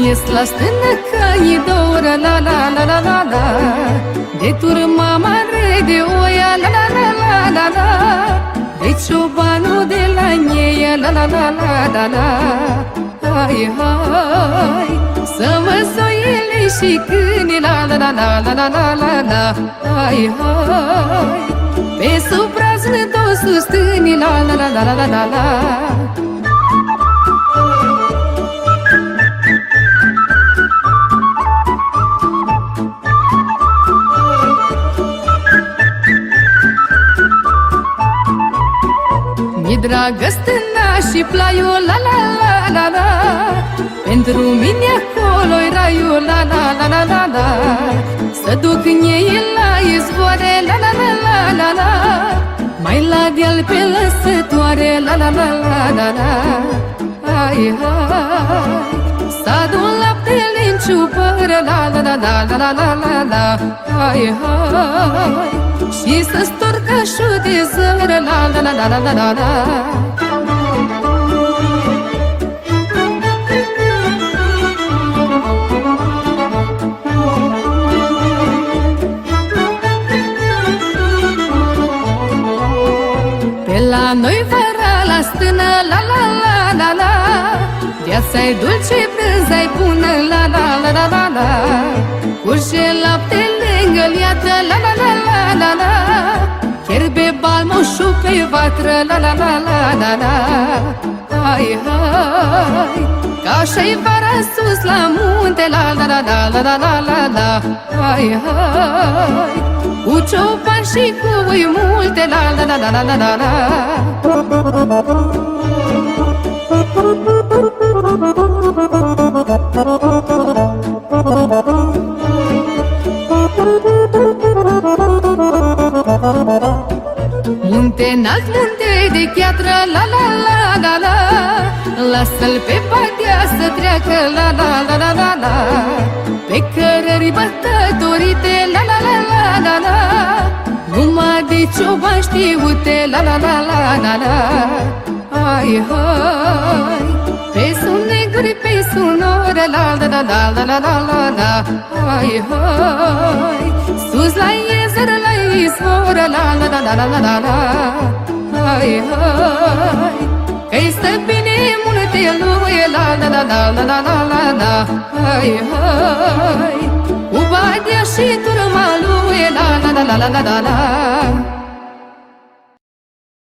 Ies la stână că e doră, la la la la la la. De turma mare de oia, la la la la la la. De ciobanul de la Nieia, la la la la la la. Hai, hai, să mă soiele și câine, la la la la la la la la la. Hai, hai, pe sub brațele două stâni, la la la la la la la. Mi-e dragă stâna și plaiul, la la la la la. Pentru mine acolo-i raiul, la la la la la la. Să duc în ei la izvoare, la la la la la la. Mai la deal pe lăsătoare, la la la la la la. Hai, hai, să adun laptele în ciupără, la la la la la la la la la. Hai, hai, și să storc așul de zără, la la la la la la la la. Pe la noi vara la stână, la la la la la. Viața-i dulce, brânza-i bună, la la la la la la. Curge lapte lângă liată, la la la la la la. Fierbe balmoșul pe vatră, la la la la la la. Hai, hai, că așa-i vara sus la munte, la la la la la la la la la. Hai, hai, cu cioban și cu oi multe, la la la la la la la la. Munte înalt, munte de chiatră, la la la la la. Lasă-l pe patea să treacă, la la la la la la. Pe cărări bătătorite, la la la la la la. Numai de cioban știute, la la la la la la. Hai, hai, pe sun negri, pe sunore, la la la la la la la la la. Hai, hai, sus la iezăr, la izvoră, la la la la la la la la. Hai, hai, că-i stă bine multe lume, la la la la la la la la la. Hai, hai, cu badea și turma lui, la la la la la la la la.